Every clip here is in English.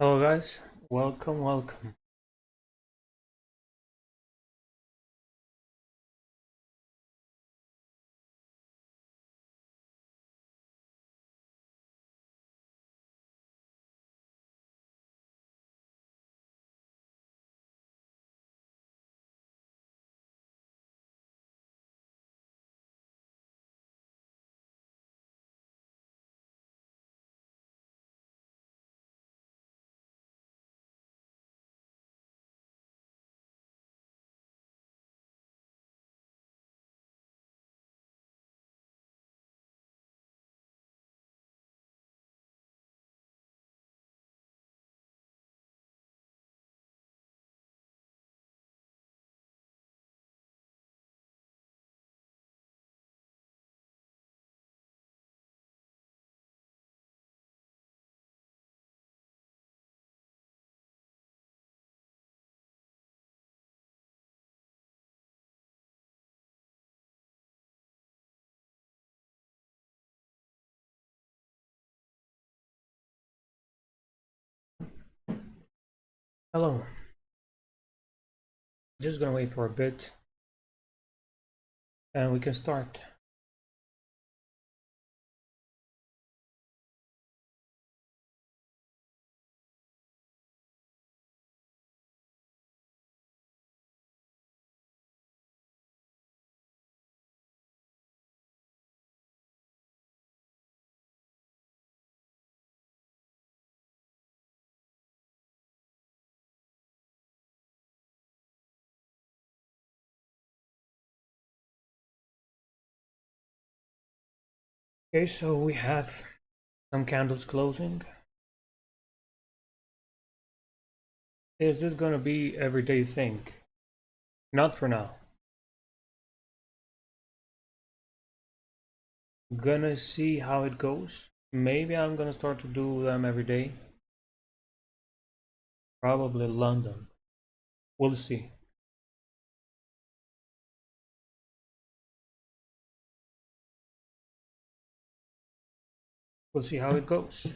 Hello guys, welcome. Hello, just gonna wait for a bit and we can start. Okay, so we have some candles closing. Is this gonna be everyday thing? Not for now. Gonna see how it goes. Maybe I'm gonna start to do them every day. Probably London. We'll see. We'll see how it goes.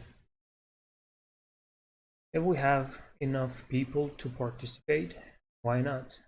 If we have enough people to participate, why not?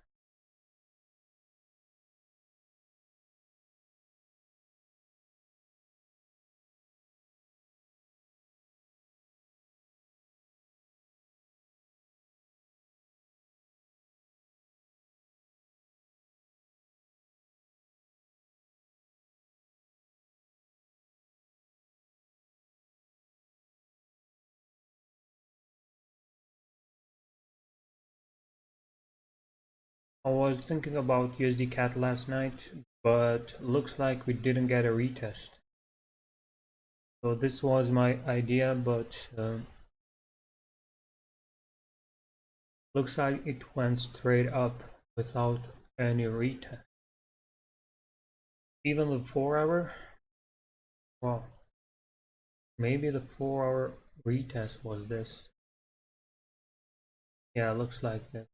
I was thinking about USD CAT last night, but looks like we didn't get a retest. So this was my idea, but looks like it went straight up without any retest. Even the 4 hour, well, maybe the 4 hour retest was this. Yeah, looks like that.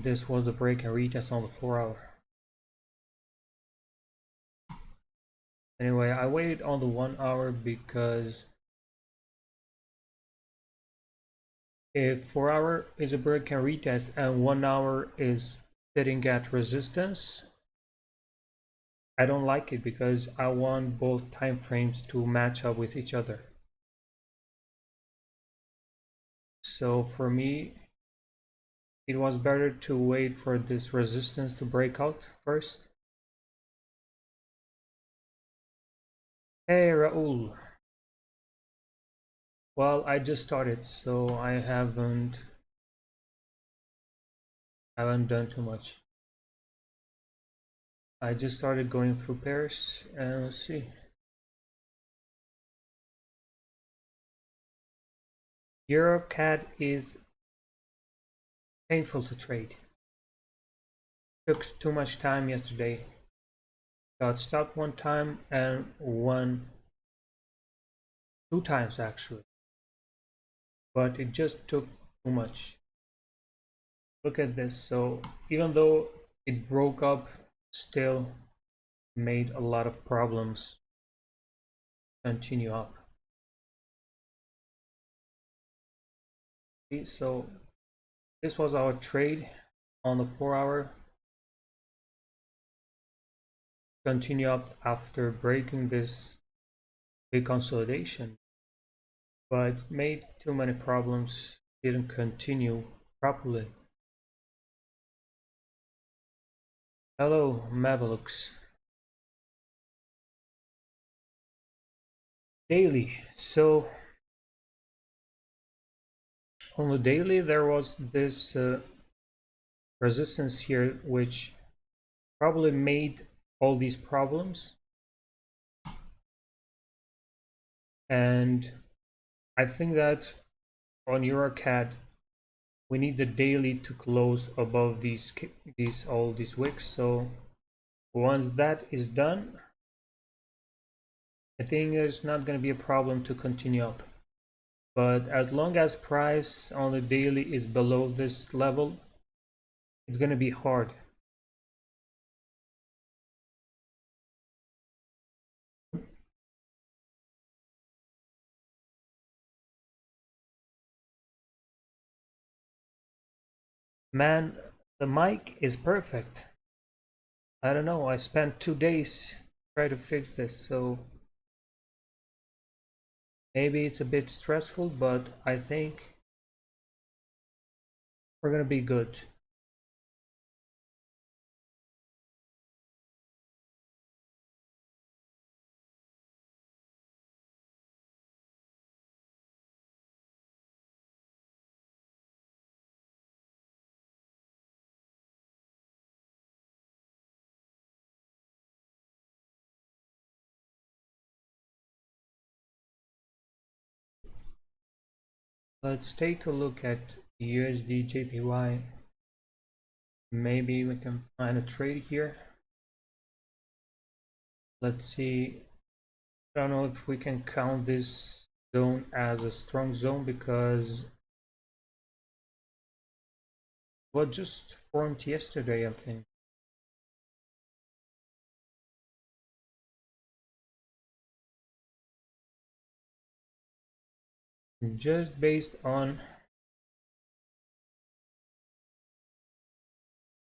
This was the break and retest on the 4 hour. Anyway, I waited on the 1 hour because if 4 hour is a break and retest and 1 hour is sitting at resistance, I don't like it because I want both time frames to match up with each other. So for me, it was better to wait for this resistance to break out first. Hey Raul. Well, I just started, so I haven't done too much. I just started going through pairs and let's see. Euro CAD is painful to trade. Took too much time yesterday. Got stopped one time and won 2 times actually. But it just took too much. Look at this. So even though it broke up, still made a lot of problems continue up. See, so this was our trade on the 4-hour. Continue up after breaking this big consolidation, but made too many problems, didn't continue properly. Hello, Mavelux. Daily. So on the daily, there was this resistance here, which probably made all these problems. And I think that on EuroCAD, we need the daily to close above all these wicks. So once that is done, I think it's not going to be a problem to continue up. But as long as price on the daily is below this level, it's going to be hard. Man, the mic is perfect. I don't know, I spent 2 days trying to fix this, so maybe it's a bit stressful, but I think we're gonna be good. Let's take a look at USD JPY. Maybe we can find a trade here. Let's see. I don't know if we can count this zone as a strong zone because what just formed yesterday, I think. Just based on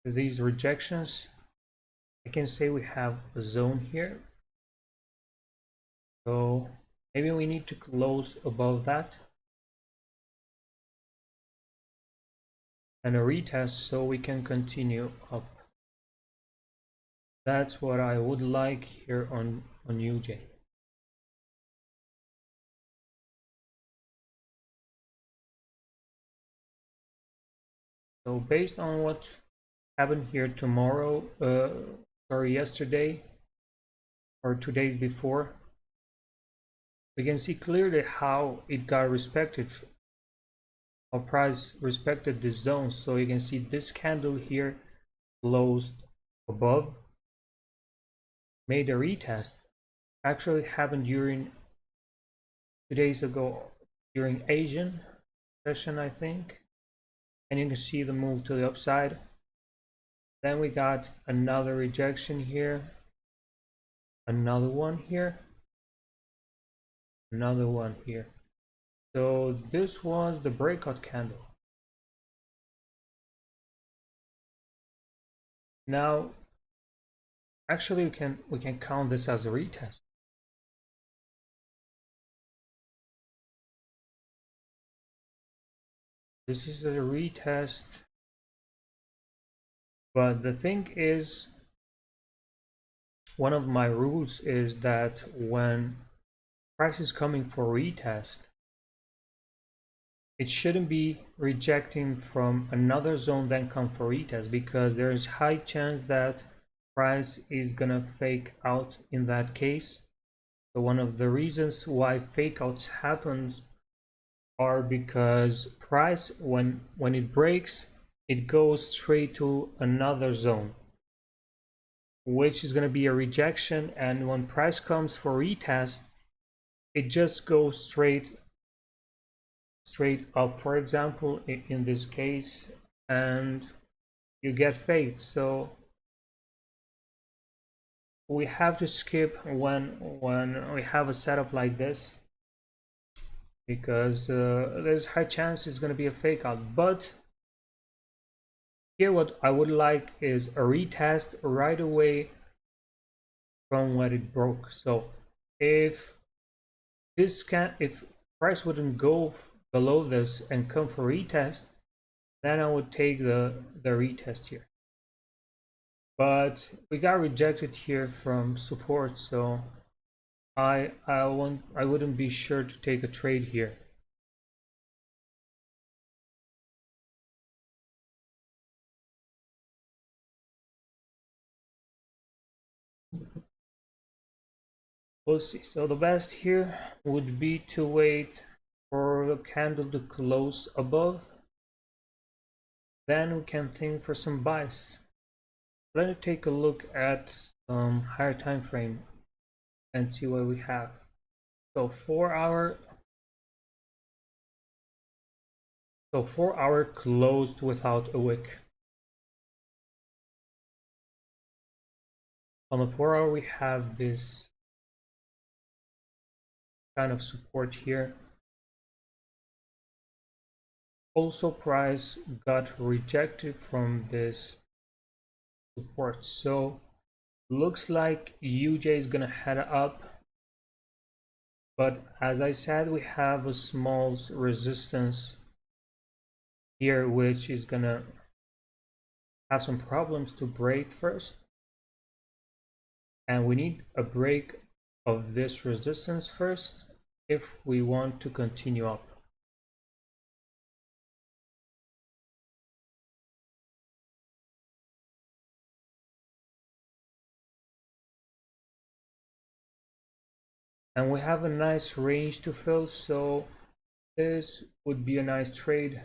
these rejections, I can say we have a zone here. So maybe we need to close above that and a retest so we can continue up. That's what I would like here on UJ. So based on what happened here yesterday or 2 days before, we can see clearly how it got respected. Our price respected this zone. So you can see this candle here closed above, made a retest. Actually happened during 2 days ago during Asian session, I think. And you can see the move to the upside. Then we got another rejection here, another one here, another one here. So this was the breakout candle. Now actually we can count this as a retest. This is a retest, but the thing is, one of my rules is that when price is coming for retest, it shouldn't be rejecting from another zone then come for retest, because there is high chance that price is gonna fake out in that case. So one of the reasons why fake outs happens are because price, when it breaks, it goes straight to another zone, which is going to be a rejection, and when price comes for retest, it just goes straight up, for example, in this case, and you get faked. So we have to skip when we have a setup like this. because there's high chance it's going to be a fake out. But here what I would like is a retest right away from when it broke. So if if price wouldn't go below this and come for retest, then I would take the retest here. But we got rejected here from support, so I wouldn't be sure to take a trade here. We'll see. So the best here would be to wait for the candle to close above. Then we can think for some buys. Let's take a look at some higher time frame and see what we have. So 4 hour closed without a wick. On the 4 hour we have this kind of support here. Also price got rejected from this support, so looks like UJ is gonna head up, but as I said, we have a small resistance here which is gonna have some problems to break first, and we need a break of this resistance first if we want to continue up. And we have a nice range to fill, so this would be a nice trade.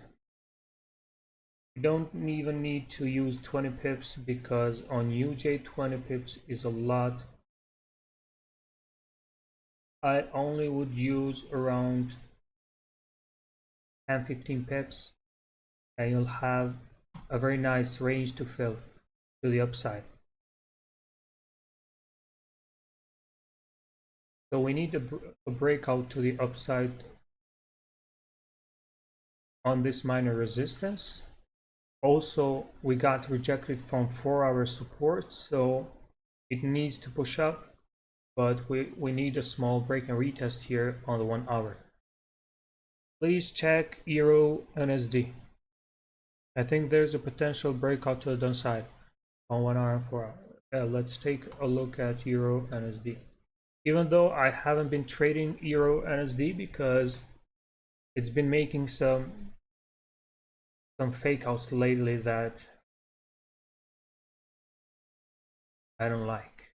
You don't even need to use 20 pips because on UJ 20 pips is a lot. I only would use around 10-15 pips and you'll have a very nice range to fill to the upside. So we need a breakout to the upside on this minor resistance. Also, we got rejected from 4-hour support, so it needs to push up, but we need a small break and retest here on the 1 hour. Please check Euro NSD. I think there's a potential breakout to the downside on 1 hour and 4 hour. Let's take a look at Euro NSD. Even though I haven't been trading Euro NSD because it's been making some fake outs lately that I don't like.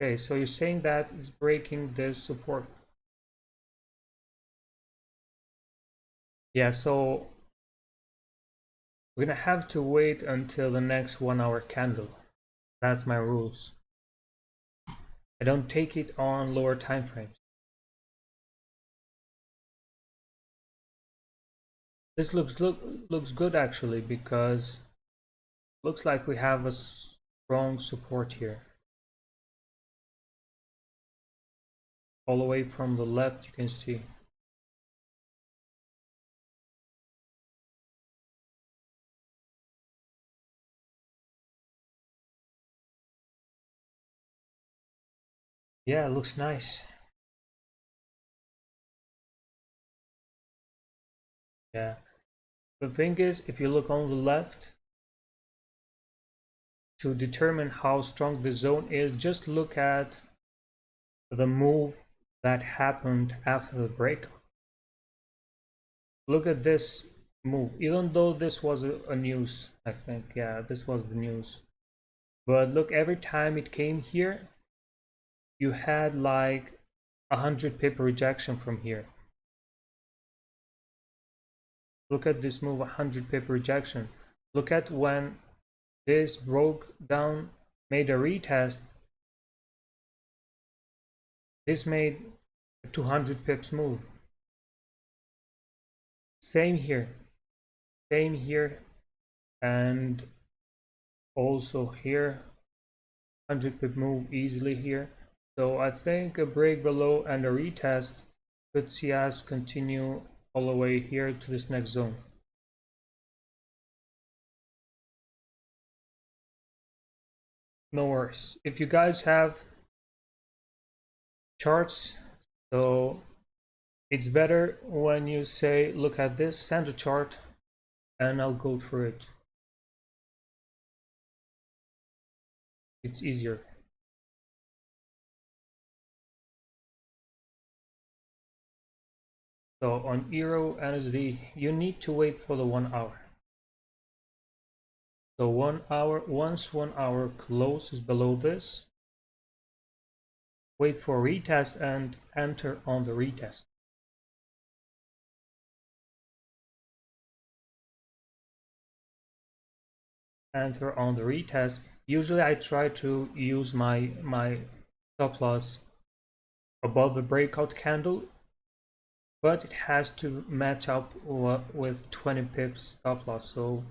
Okay, so you're saying that it's breaking this support. Yeah, so we're gonna have to wait until the next 1 hour candle. That's my rules. I don't take it on lower time frames. This looks good actually, because looks like we have a strong support here. All the way from the left you can see. Yeah, it looks nice. Yeah. The thing is, if you look on the left, to determine how strong the zone is, just look at the move that happened after the breakout. Look at this move, even though this was a news, I think. Yeah, this was the news. But look, every time it came here, you had like 100 pip rejection from here. Look at this move, 100 pip rejection. Look at when this broke down, made a retest. This made a 200 pips move. Same here, and also here, 100 pip move easily here. So I think a break below and a retest could see us continue all the way here to this next zone. No worries. If you guys have charts, so it's better when you say, look at this, send a chart, and I'll go through it. It's easier. So on Euro NSD, you need to wait for the 1 hour. So 1 hour, once 1 hour closes below this, wait for retest and enter on the retest. Enter on the retest. Usually I try to use my stop loss above the breakout candle, but it has to match up with 20 pips stop loss. So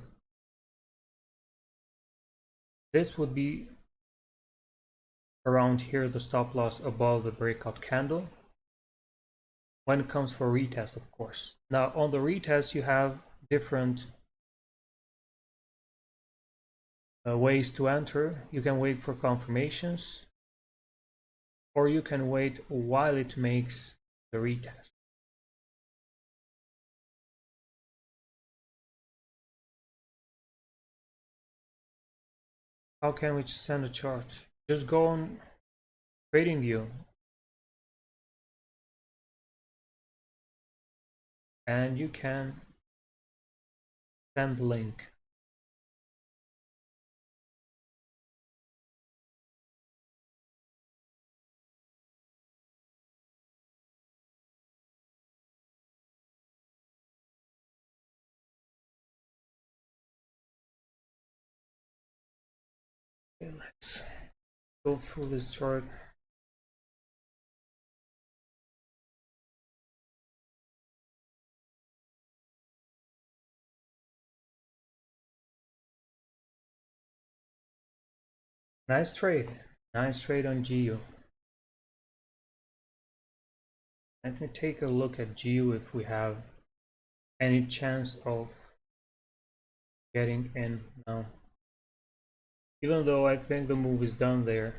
this would be around here, the stop loss above the breakout candle when it comes for retest, of course. Now on the retest you have different ways to enter. You can wait for confirmations, or you can wait while it makes the retest. How can we send a chart? Just go on TradingView and you can send the link. Okay, let's go through this chart. Nice trade. Nice trade on GU. Let me take a look at GU if we have any chance of getting in now. Even though I think the move is done there.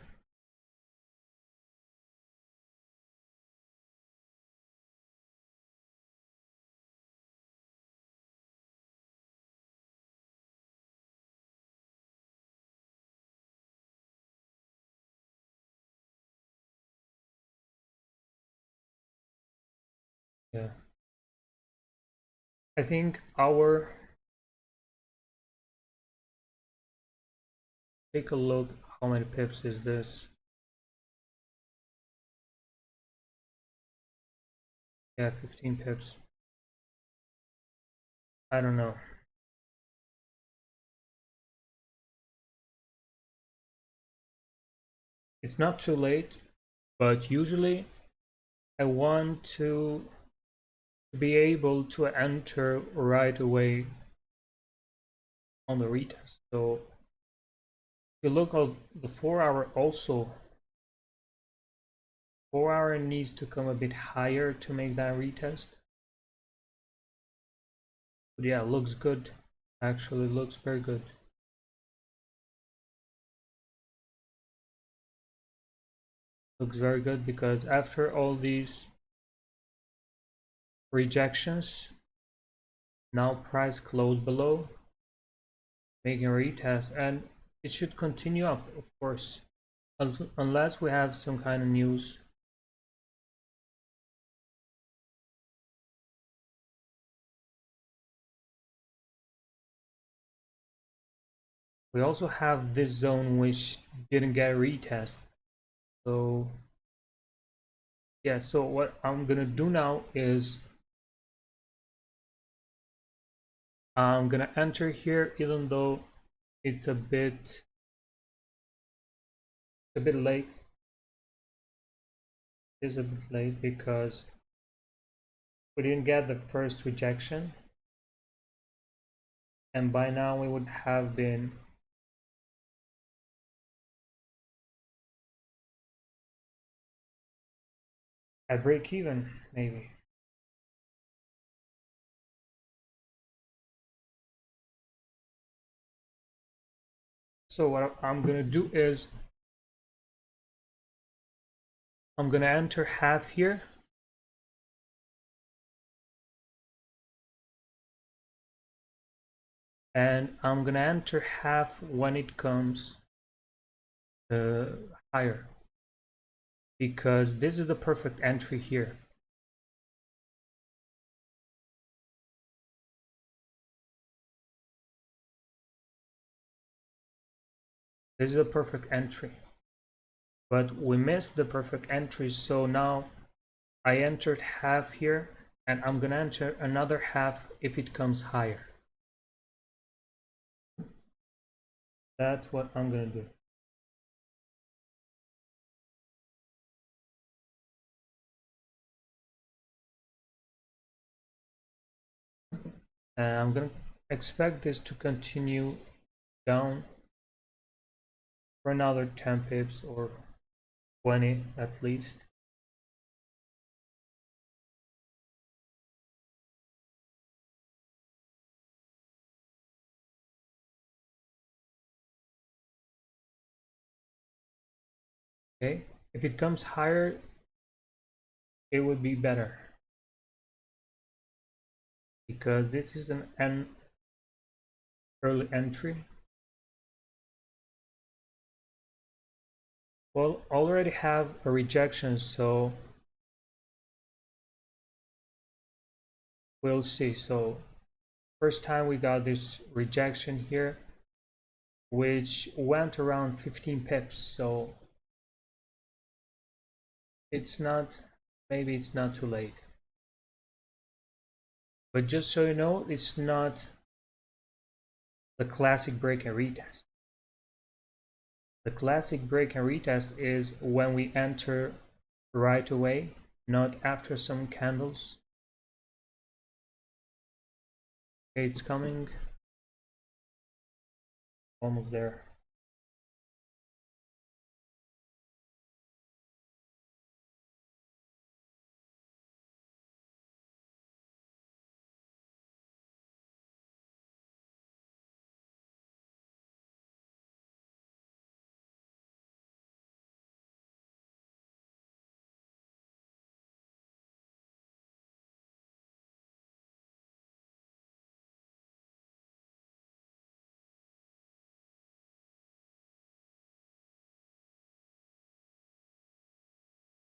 Yeah. I think our take a look how many pips is this. Yeah, 15 pips. I don't know. It's not too late, but usually I want to be able to enter right away on the retest. So if you look at the 4 hour also, 4 hour needs to come a bit higher to make that retest. But yeah, looks good. Actually looks very good. Looks very good because after all these rejections, now price closed below, making a retest, and it should continue up, of course, unless we have some kind of news. We also have this zone which didn't get a retest. So yeah, so what I'm gonna do now is I'm gonna enter here, even though it's a bit late. It's a bit late because we didn't get the first rejection, and by now we would have been At break even, maybe. So what I'm gonna do is I'm gonna enter half here, and I'm gonna enter half when it comes higher, because this is the perfect entry here. This is a perfect entry, but we missed the perfect entry, so now I entered half here, and I'm gonna enter another half if it comes higher. That's what I'm gonna do. And I'm gonna expect this to continue down for another 10 pips or 20 at least. Okay, if it comes higher, it would be better, because this is an early entry. Well, already have a rejection, so we'll see. So first time we got this rejection here, which went around 15 pips, so it's not, maybe it's not too late. But just so you know, it's not the classic break and retest. The classic break and retest is when we enter right away, not after some candles. Okay, it's coming. Almost there.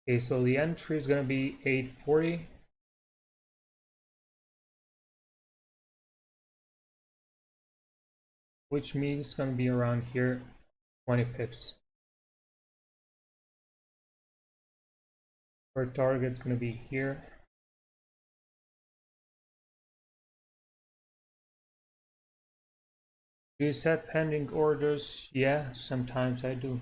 Okay, so the entry is gonna be 840. Which means it's gonna be around here, 20 pips. Our target's gonna be here. Do you set pending orders? Yeah, sometimes I do.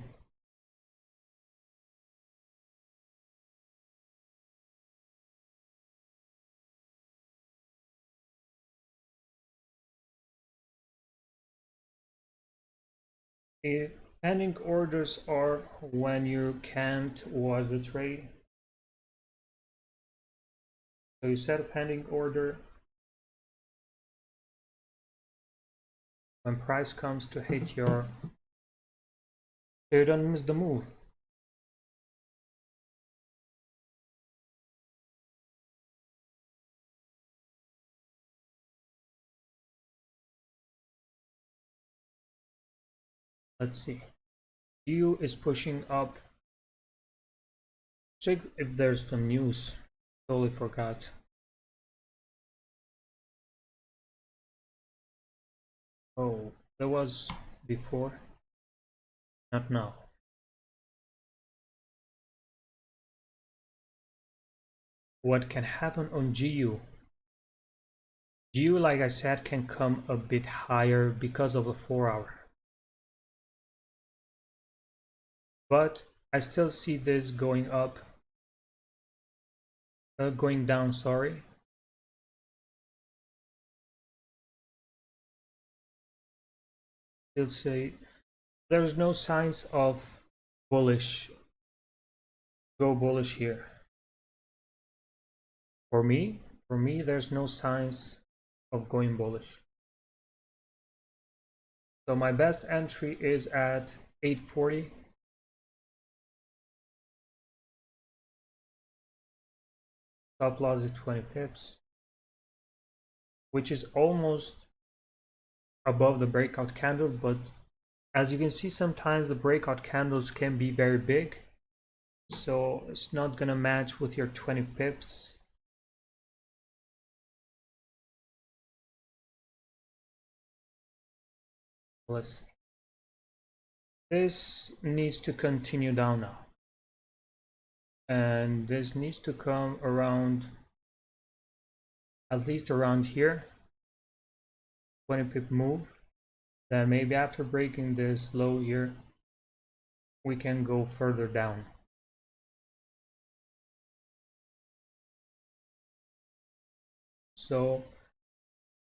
Pending orders are when you can't watch the trade. So you set a pending order when price comes to hit your, so you don't miss the move. Let's see. EU is pushing up. Check if there's some news. Totally forgot. Oh, there was before. Not now. What can happen on GU? GU, like I said, can come a bit higher because of the 4-hour. But I still see this going up. Going down, sorry. Still say there's no signs of bullish. Go bullish here. For me, there's no signs of going bullish. So my best entry is at 840. Stop loss is 20 pips, which is almost above the breakout candle, but as you can see, sometimes the breakout candles can be very big, so it's not gonna match with your 20 pips. Let's see. This needs to continue down now, and this needs to come around, at least around here, 20 pip move. Then maybe after breaking this low here, we can go further down. So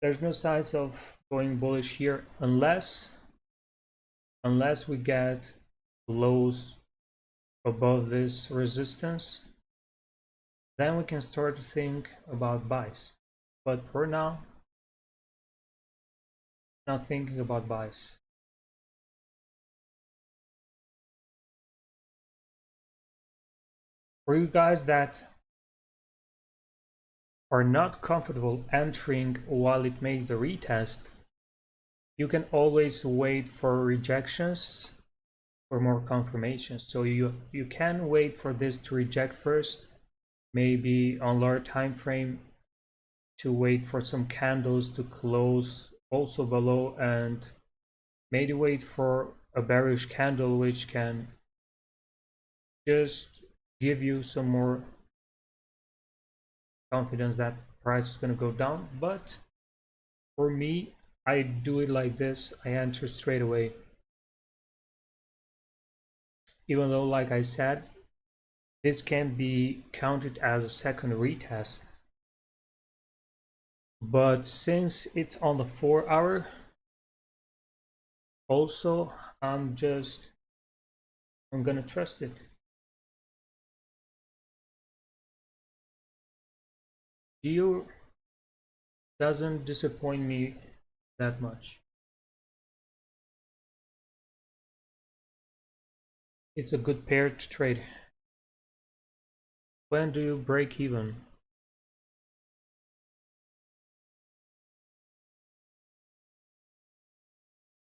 there's no signs of going bullish here unless we get lows above this resistance. Then we can start to think about buys. But for now, not thinking about buys. For you guys that are not comfortable entering while it makes the retest, you can always wait for rejections for more confirmations. So you can wait for this to reject first, maybe on lower time frame, to wait for some candles to close also below, and maybe wait for a bearish candle which can just give you some more confidence that price is going to go down. But for me, I do it like this. I enter straight away, even though, like I said, this can be counted as a second retest. But since it's on the 4-hour, also I'm gonna trust it. GU doesn't disappoint me that much. It's a good pair to trade. When do you break even?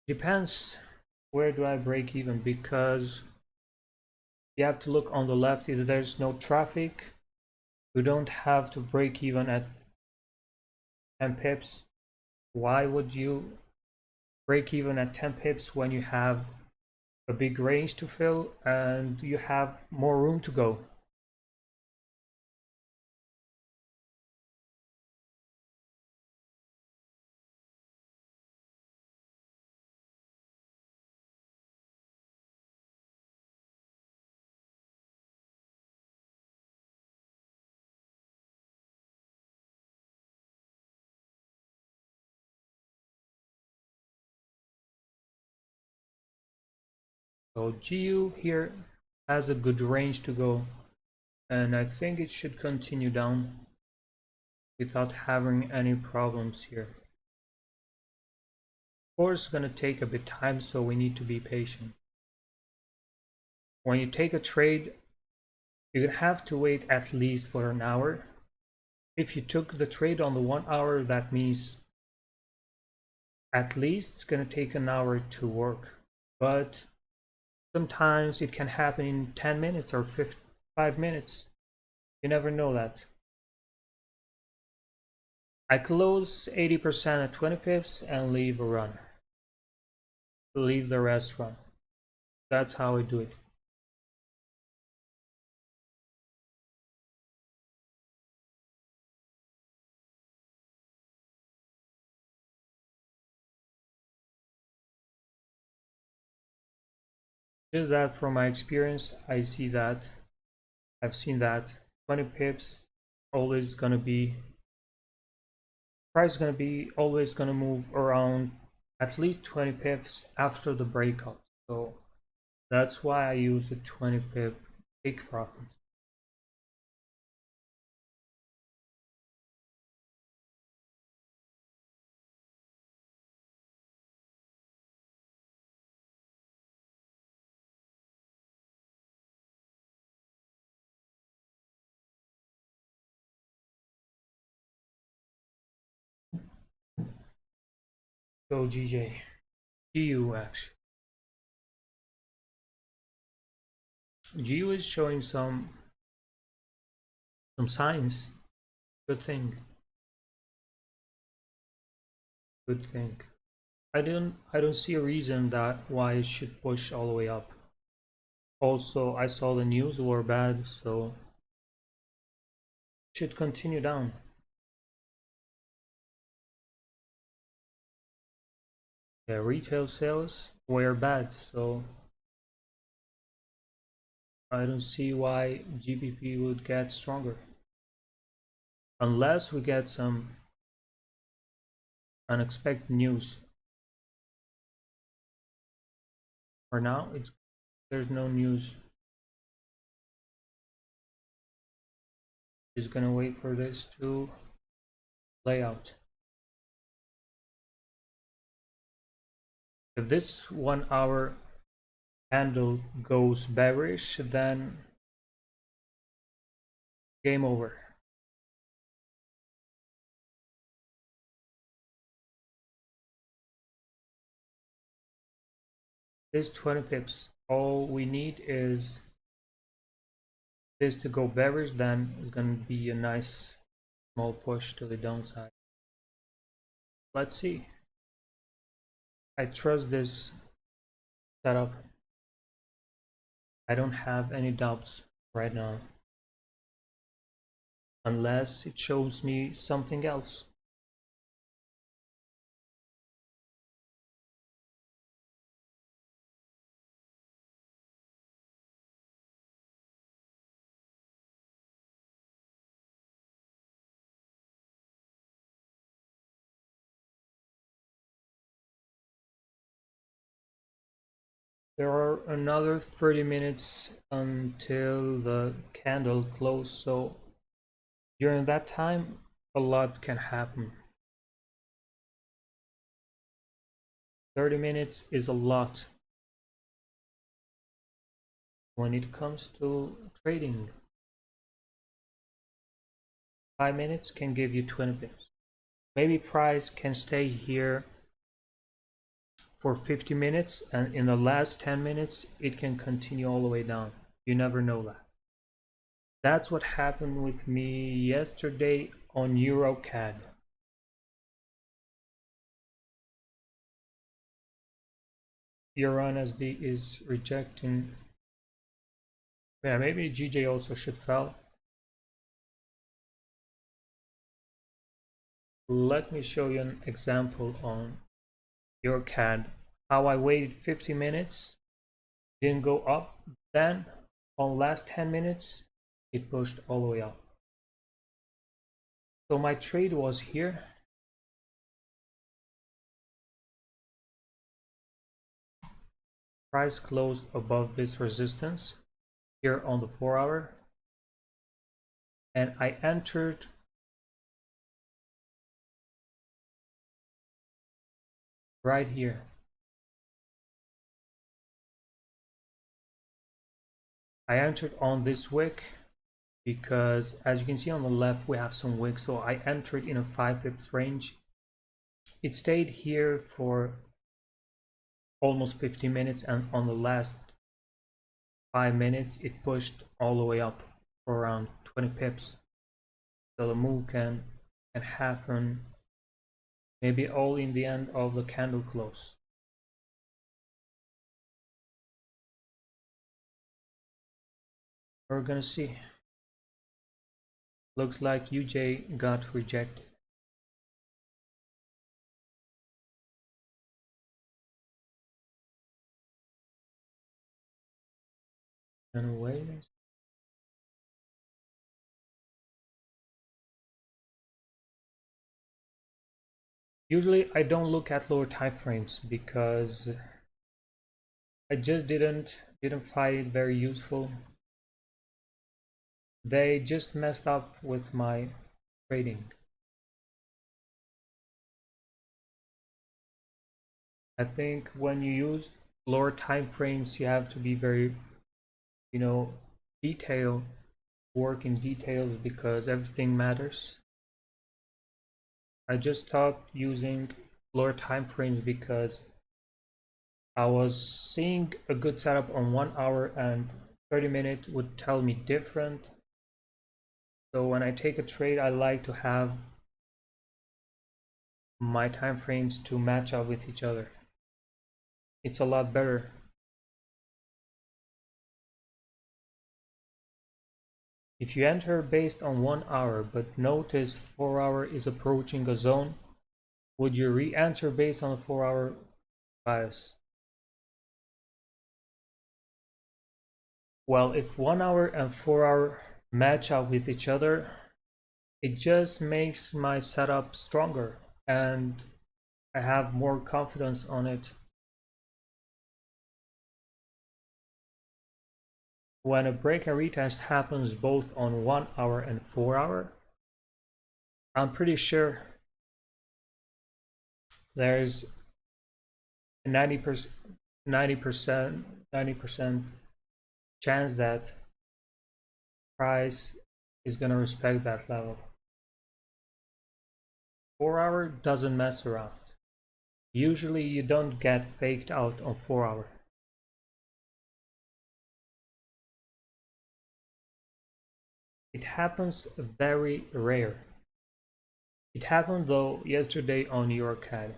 Depends where do I break even, because you have to look on the left. If there's no traffic, you don't have to break even at 10 pips. Why would you break even at 10 pips when you have a big range to fill and you have more room to go? So GU here has a good range to go, and I think it should continue down without having any problems here. Of course, it's going to take a bit time, so we need to be patient. When you take a trade, you're going to have to wait at least for an hour. If you took the trade on the 1 hour, that means at least it's going to take an hour to work. But sometimes it can happen in 10 minutes or 5 minutes. You never know that. I close 80% at 20 pips and leave a run. Leave the rest run. That's how I do it. Just that from my experience, I've seen that 20 pips always gonna be, price is gonna be always gonna move around at least 20 pips after the breakout. So that's why I use a 20 pip take profit. So GJ, GU actually. GU is showing some signs. Good thing. Good thing. I don't see a reason that why it should push all the way up. Also, I saw the news were bad, so it should continue down. Yeah, retail sales were bad, so I don't see why GBP would get stronger. Unless we get some unexpected news. For now, there's no news. Just gonna wait for this to play out. If this 1 hour candle goes bearish, then game over. This 20 pips. All we need is this to go bearish, then it's gonna be a nice small push to the downside. Let's see. I trust this setup. I don't have any doubts right now. Unless it shows me something else. There are another 30 minutes until the candle closes, so during that time a lot can happen. 30 minutes is a lot when it comes to trading. 5 minutes can give you 20 pips. Maybe price can stay here for 50 minutes, and in the last 10 minutes it can continue all the way down. You never know that. That's what happened with me yesterday on EuroCAD. Iran SD is rejecting. Yeah, maybe GJ also should fall. Let me show you an example on EuroCAD. How I waited 50 minutes, didn't go up, then on last 10 minutes it pushed all the way up. So my trade was here. Price closed above this resistance here on the 4 hour, and I entered right here. I entered on this wick because as you can see on the left we have some wicks, so I entered in a 5 pips range. It stayed here for almost 15 minutes, and on the last 5 minutes it pushed all the way up for around 20 pips. So the move can happen maybe all in the end of the candle close. We're gonna see. Looks like UJ got rejected. And wait. Usually I don't look at lower time frames because I just didn't find it very useful. They just messed up with my trading. I think when you use lower time frames you have to be very, detailed, work in details because everything matters. I just stopped using lower time frames because I was seeing a good setup on 1 hour and 30 minutes would tell me different. So when I take a trade, I like to have my time frames to match up with each other. It's a lot better. If you enter based on 1 hour, but notice 4 hour is approaching a zone, would you re-enter based on a 4 hour bias? Well, if 1 hour and 4 hour match up with each other, it just makes my setup stronger and I have more confidence on it. When a break and retest happens both on 1 hour and 4 hour, I'm pretty sure there's a 90% chance that price is going to respect that level. 4 hour doesn't mess around. Usually you don't get faked out on 4 hour. It happens very rare. It happened though yesterday on your CAD.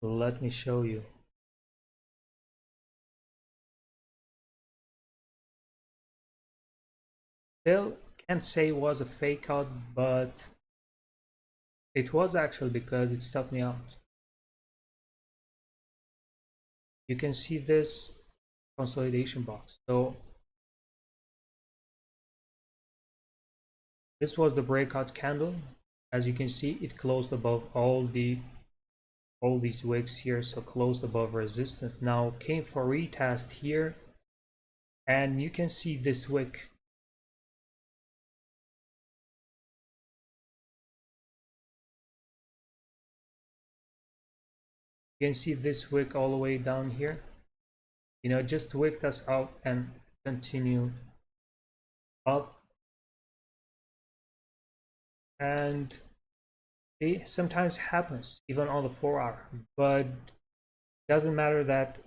Let me show you. Still can't say it was a fake out, but it was actually because it stopped me out. You can see this consolidation box. So this was the breakout candle. As you can see, it closed above all these wicks here, so closed above resistance. Now came for retest here, and you can see this wick. You can see this wick all the way down here. You know, just wicked us out and continue up. And see, sometimes happens even on the 4 hour, but doesn't matter, that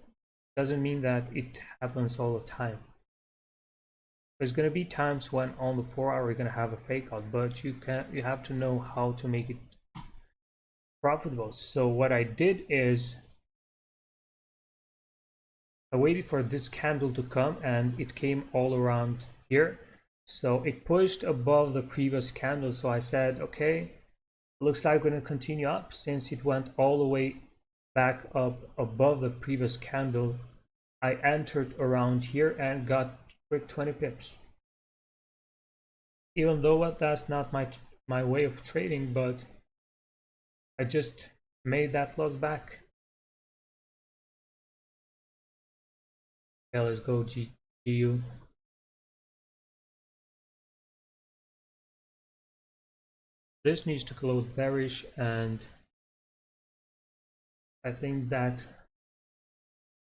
doesn't mean that it happens all the time. There's going to be times when on the 4 hour you're going to have a fake out, but you have to know how to make it profitable. So what I did is I waited for this candle to come, and it came all around here. So it pushed above the previous candle. So I said, okay, looks like we're going to continue up. Since it went all the way back up above the previous candle, I entered around here and got quick 20 pips. Even though that's not my way of trading, but I just made that loss back. Okay, let's go GU. This needs to close bearish, and I think that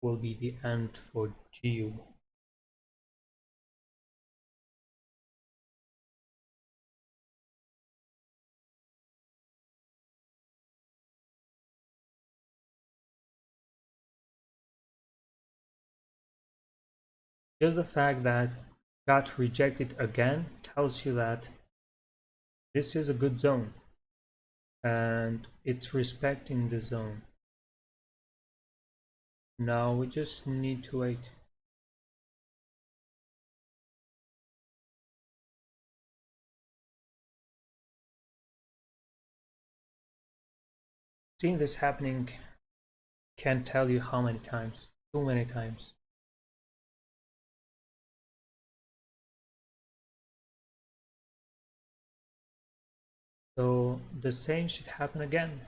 will be the end for GU. Just the fact that got rejected again tells you that this is a good zone and it's respecting the zone. Now we just need to wait. Seeing this happening, can't tell you how many times, too many times. So the same should happen again.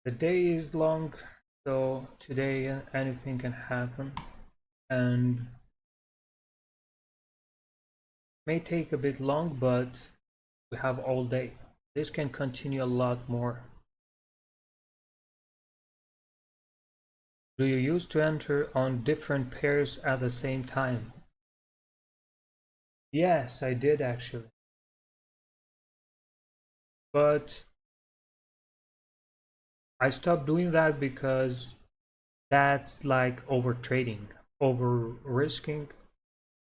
The day is long, so today anything can happen, and may take a bit long, but we have all day. This can continue a lot more. Do you use to enter on different pairs at the same time? Yes, I did actually. But I stopped doing that because that's like over trading, over risking.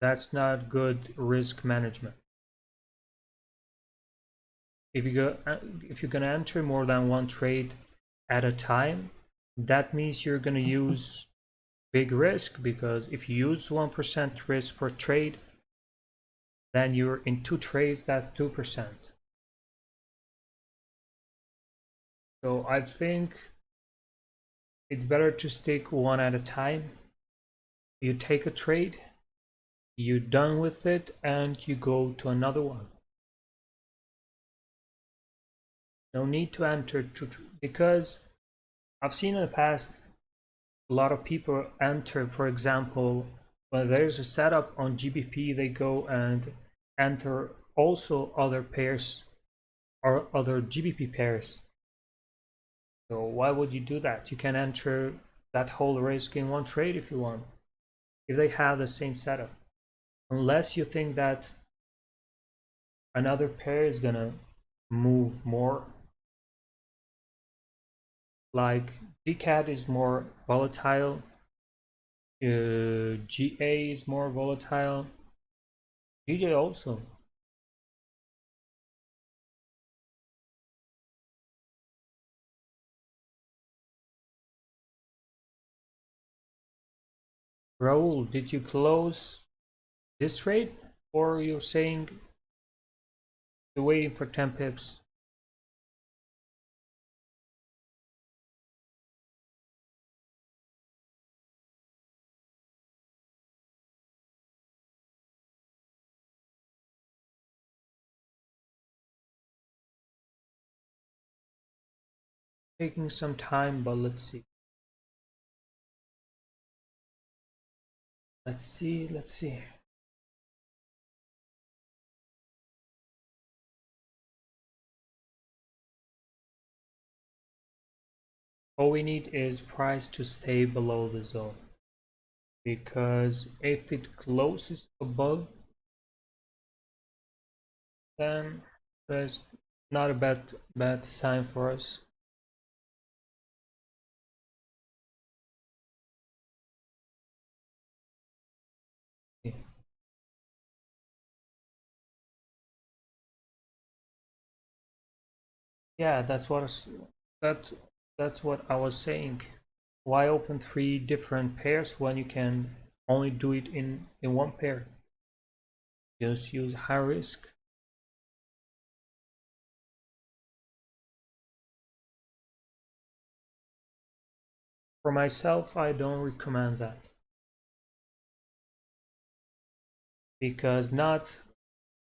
That's not good risk management. If you're gonna enter more than one trade at a time, that means you're gonna use big risk, because if you use 1% risk per trade, then you're in two trades, that's 2%. So I think it's better to stick one at a time. You take a trade, you're done with it, and you go to another one. No need to enter because I've seen in the past a lot of people enter, for example, when there's a setup on GBP, they go and enter also other pairs or other GBP pairs. So why would you do that? You can enter that whole risk in one trade if you want, if they have the same setup. Unless you think that another pair is gonna move more. Like GCAD is more volatile, GA is more volatile, GJ also. Raul, did you close this trade, or you're saying you're waiting for 10 pips? Taking some time, but let's see. Let's see. All we need is price to stay below the zone, because if it closes above, then there's not a bad sign for us. Yeah, that that's what I was saying. Why open three different pairs when you can only do it in one pair? Just use high risk. For myself, I don't recommend that, because not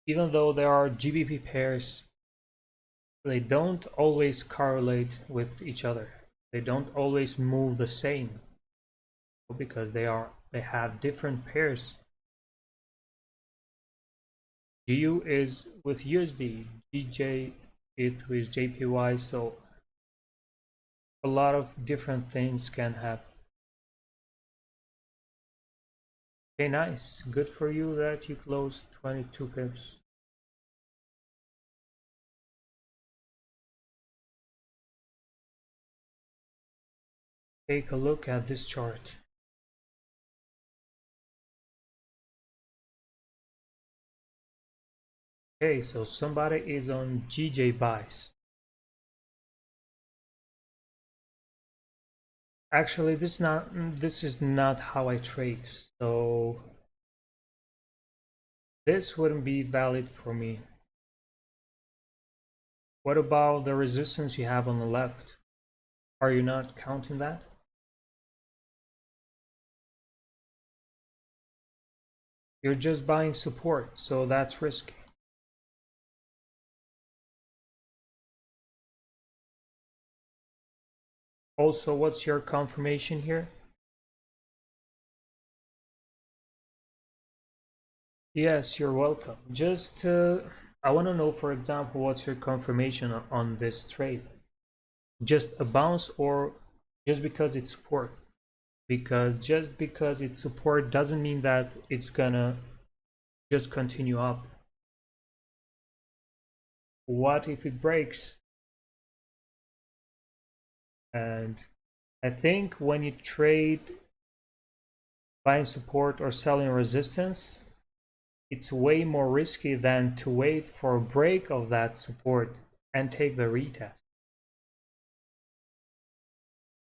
even though there are GBP pairs, they don't always correlate with each other. They don't always move the same, because they have different pairs. GU is with USD, GJ is with JPY, so a lot of different things can happen. Okay, nice. Good for you that you closed 22 pips. Take a look at this chart. Okay, so somebody is on GJ buys. Actually, this is not how I trade, so this wouldn't be valid for me. What about the resistance you have on the left? Are you not counting that? You're just buying support, so that's risky. Also, what's your confirmation here? Yes, you're welcome. Just I want to know, for example, what's your confirmation on this trade? Just a bounce or just because it's support? Because just because it's support doesn't mean that it's gonna just continue up. What if it breaks? And I think when you trade buying support or selling resistance, it's way more risky than to wait for a break of that support and take the retest.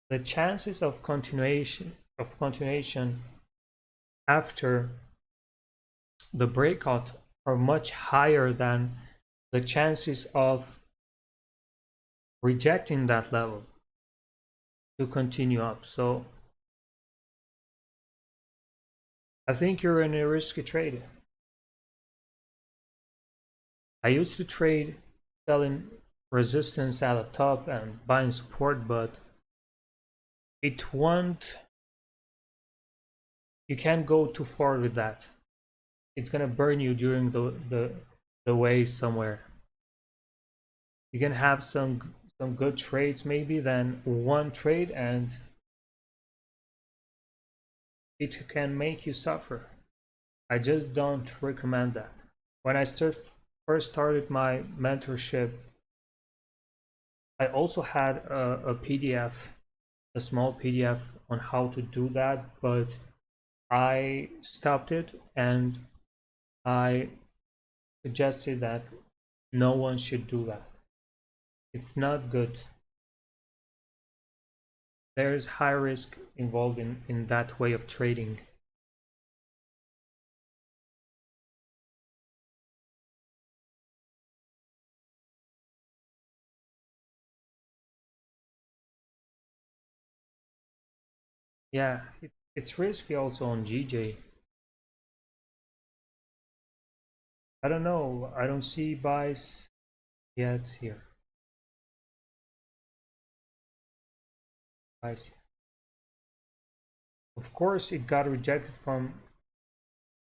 The chances of continuation after the breakout are much higher than the chances of rejecting that level to continue up. So I think you're in a risky trade. I used to trade selling resistance at the top and buying support, but it won't, you can't go too far with that. It's gonna burn you during the way somewhere. You can have some good trades maybe, then one trade and it can make you suffer. I just don't recommend that. When I first started my mentorship, I also had a PDF, a small PDF on how to do that, but I stopped it and I suggested that no one should do that. It's not good. There's high risk involved in that way of trading. Yeah, it's risky also on GJ. I don't know. I don't see buys yet here. Buys. Of course, it got rejected from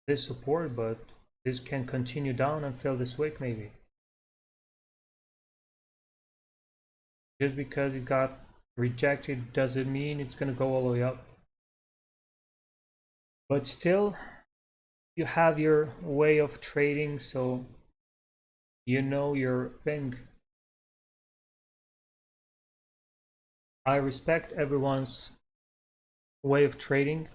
this support, but this can continue down and fill this wick maybe. Just because it got rejected doesn't mean it's gonna go all the way up. But still, you have your way of trading, so you know your thing. I respect everyone's way of trading.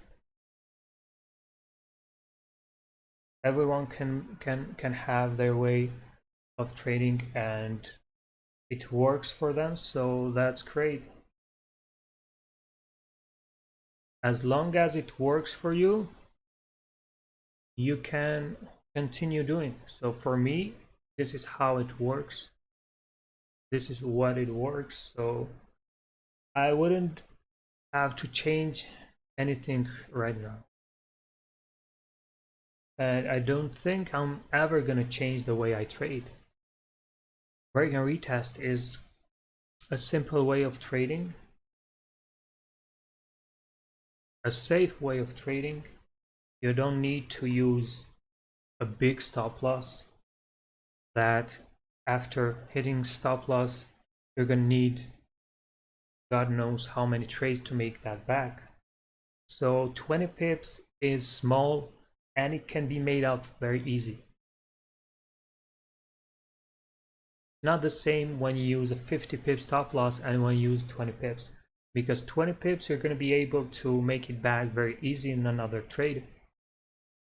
Everyone can have their way of trading and it works for them, so that's great. As long as it works for you, you can continue doing. So for me, this is how it works. This is what it works. So I wouldn't have to change anything right now. And I don't think I'm ever gonna change the way I trade. Break and retest is a simple way of trading, a safe way of trading. You don't need to use a big stop loss that after hitting stop loss, you're gonna need God knows how many trades to make that back. So 20 pips is small and it can be made out very easy. Not the same when you use a 50 pip stop loss and when you use 20 pips. Because 20 pips you're going to be able to make it back very easy in another trade.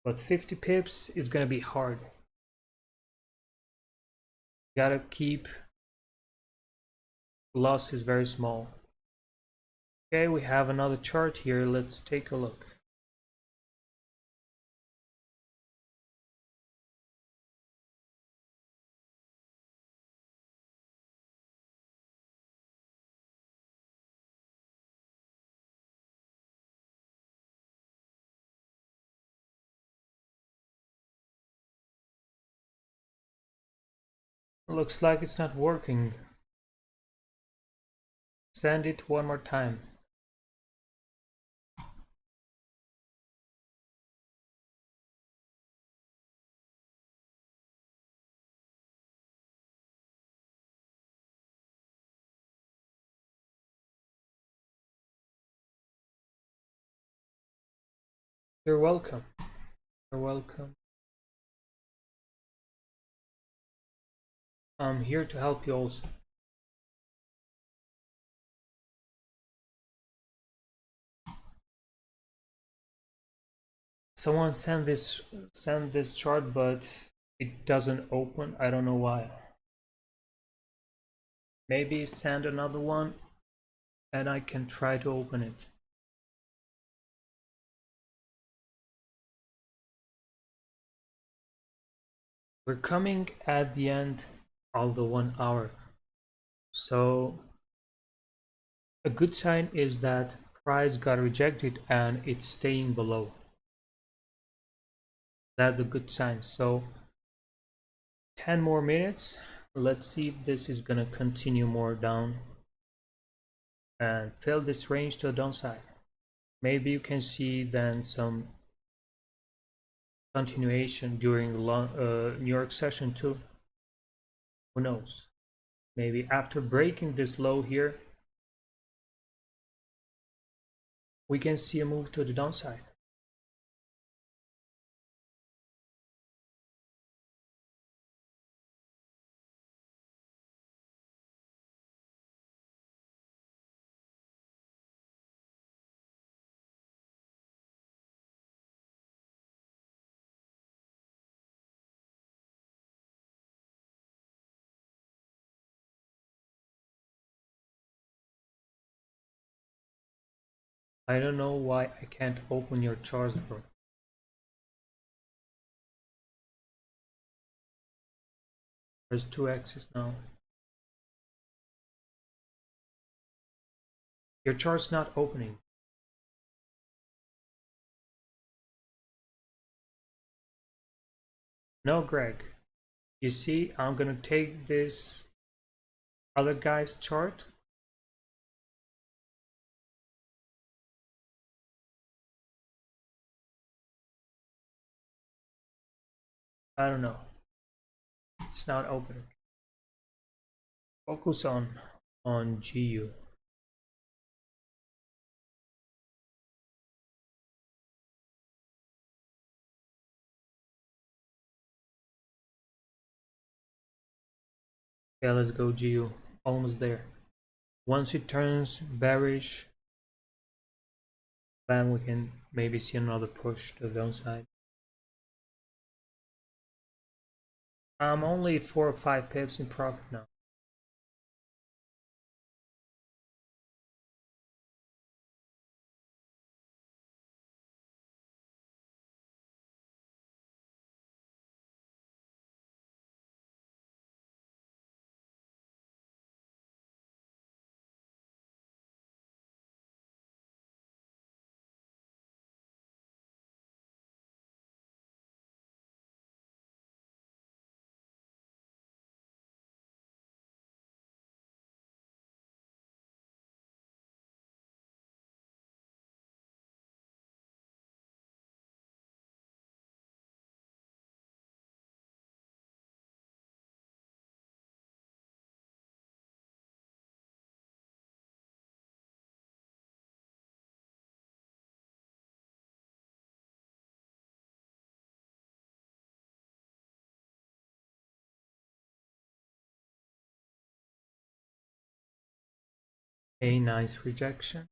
But 50 pips is going to be hard. You gotta keep losses very small. Okay, we have another chart here. Let's take a look. Looks like it's not working. send it one more time. You're welcome. You're welcome. I'm here to help you also. Someone send this chart, but it doesn't open. I don't know why. Maybe send another one and I can try to open it. We're coming at the end of the 1 hour. So a good sign is that price got rejected and it's staying below. That's a good sign. So 10 more minutes. Let's see if this is gonna continue more down and fill this range to a downside. Maybe you can see then some continuation during the New York session too. Who knows? Maybe after breaking this low here, we can see a move to the downside. I don't know why I can't open your charts, bro. There's 2 axes now. Your chart's not opening. No, Greg. You see, I'm gonna take this other guy's chart. I don't know. It's not opening. Focus on GU. Yeah, let's go GU. Almost there. Once it turns bearish, then we can maybe see another push to the downside. I'm only 4 or 5 pips in profit now. A nice rejection.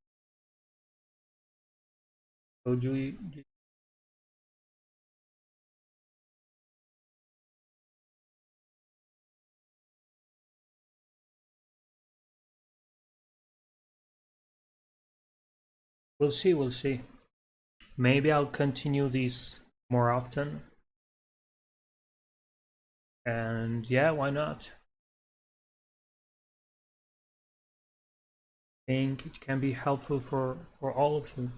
So we'll see, we'll see. Maybe I'll continue these more often. And yeah, why not? I think it can be helpful for all of you.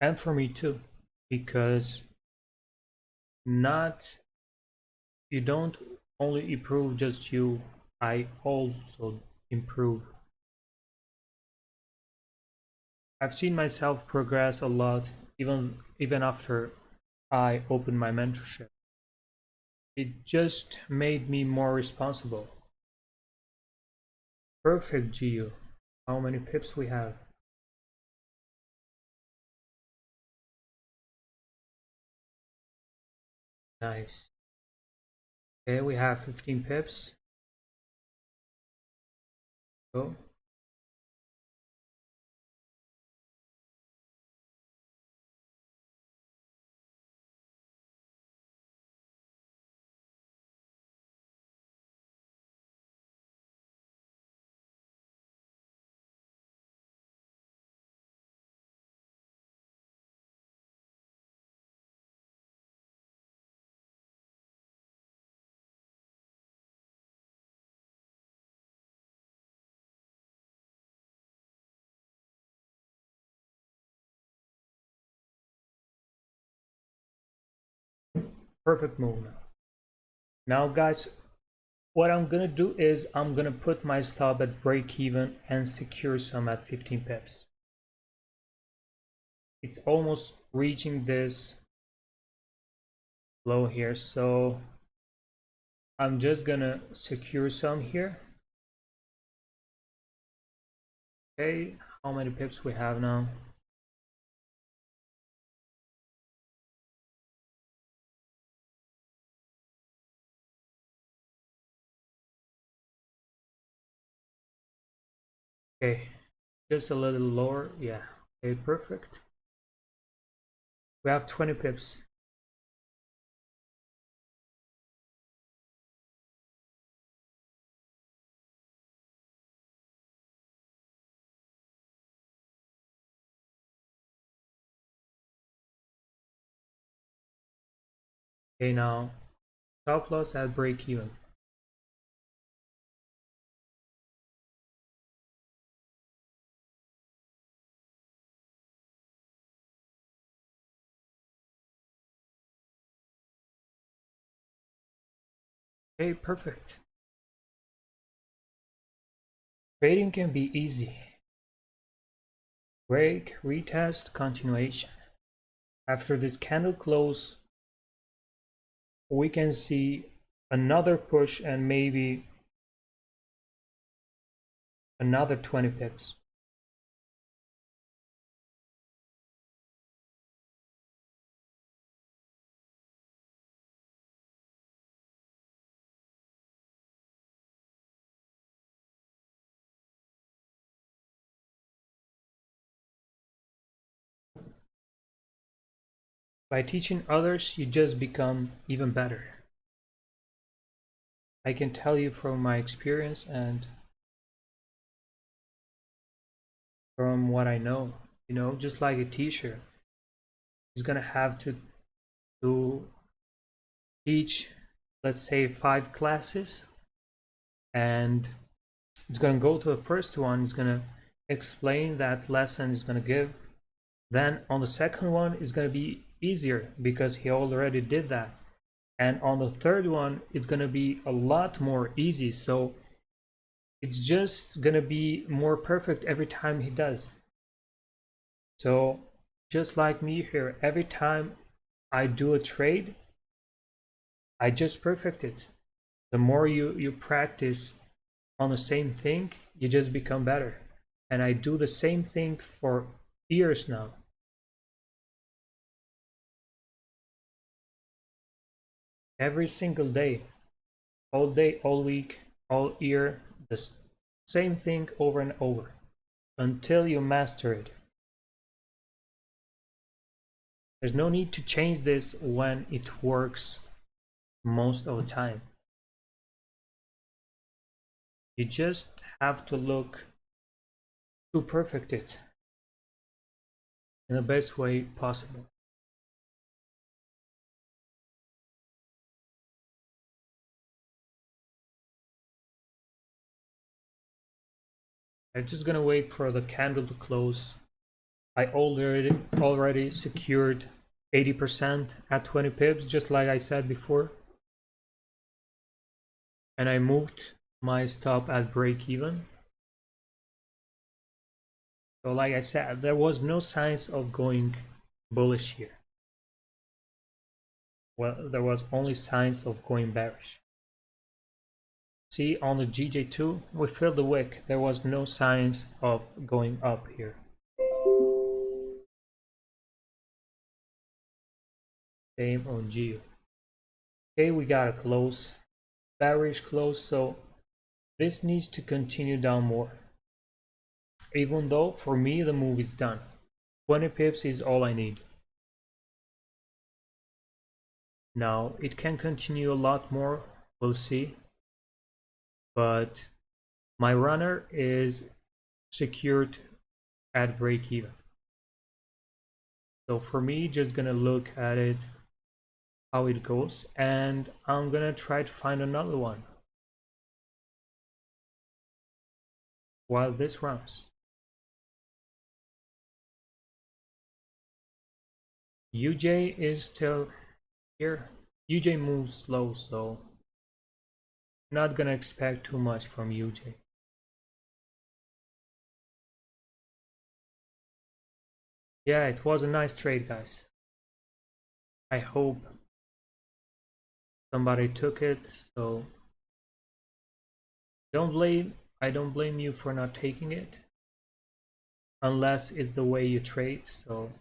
And for me too. Because not you don't only improve just you, I also improve. I've seen myself progress a lot even after I opened my mentorship. It just made me more responsible. Perfect, Gio. How many pips we have? Nice. Okay, we have 15 pips. Go. Perfect move now. Now, guys, what I'm gonna do is I'm gonna put my stop at break even and secure some at 15 pips. It's almost reaching this low here, so I'm just gonna secure some here. Okay, how many pips we have now? Okay, just a little lower. Yeah, okay, perfect. We have 20 pips. Okay, now stop loss at break even. Okay, perfect. Trading can be easy. Break, retest, continuation. After this candle close, we can see another push and maybe another 20 pips. By teaching others, you just become even better. I can tell you from my experience and from what I know, just like a teacher is gonna have to teach, let's say, 5 classes, and it's gonna go to the first one, it's gonna explain that lesson is gonna give. Then on the second one is gonna be easier because he already did that. And on the third one, it's gonna be a lot more easy. So it's just gonna be more perfect every time he does. So just like me here, every time I do a trade, I just perfect it. The more you practice on the same thing, you just become better. And I do the same thing for years now. Every single day, all week, all year, the same thing over and over until you master it. There's no need to change this when it works most of the time. You just have to look to perfect it in the best way possible. I'm just gonna wait for the candle to close. I already secured 80% at 20 pips, just like I said before. And I moved my stop at break even. So like I said, there was no signs of going bullish here. Well, there was only signs of going bearish. See, on the GJ2, we filled the wick. There was no signs of going up here. Same on GU. Okay, we got a close, bearish close, so this needs to continue down more. Even though, for me, the move is done. 20 pips is all I need. Now, it can continue a lot more, we'll see. But my runner is secured at break even. So for me, just gonna look at it, how it goes, and I'm gonna try to find another one while this runs. UJ is still here. UJ moves slow, so not gonna expect too much from UJ. Yeah, it was a nice trade, guys. I hope somebody took it, so I don't blame you for not taking it, unless it's the way you trade. So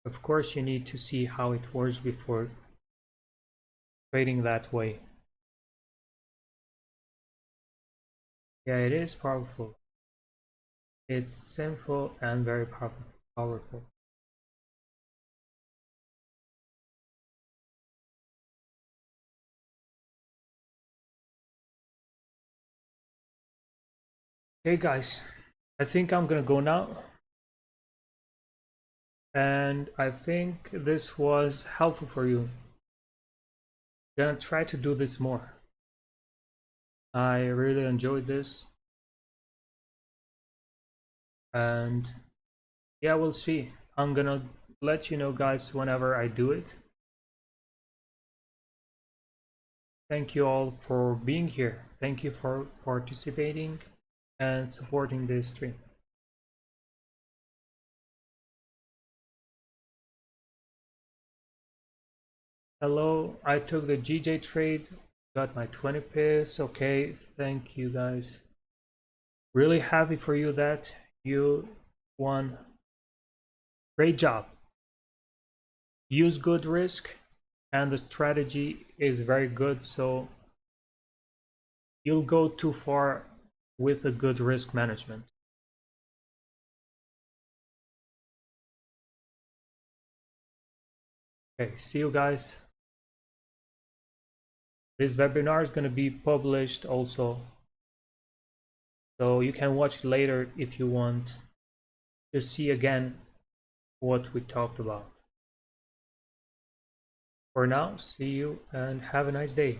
of course you need to see how it works before trading that way. Yeah, it is powerful. It's simple and very powerful. Okay guys, I think I'm gonna go now. And I think this was helpful for you. Gonna try to do this more. I really enjoyed this. And yeah, we'll see. I'm gonna let you know, guys, whenever I do it. Thank you all for being here. Thank you for participating and supporting this stream. Hello, I took the GJ trade, got my 20 pips. Okay, thank you guys. Really happy for you that you won. Great job. Use good risk, and the strategy is very good, so you'll go too far with a good risk management. Okay, see you guys. This webinar is going to be published also, so you can watch it later if you want to see again what we talked about. For now, see you and have a nice day.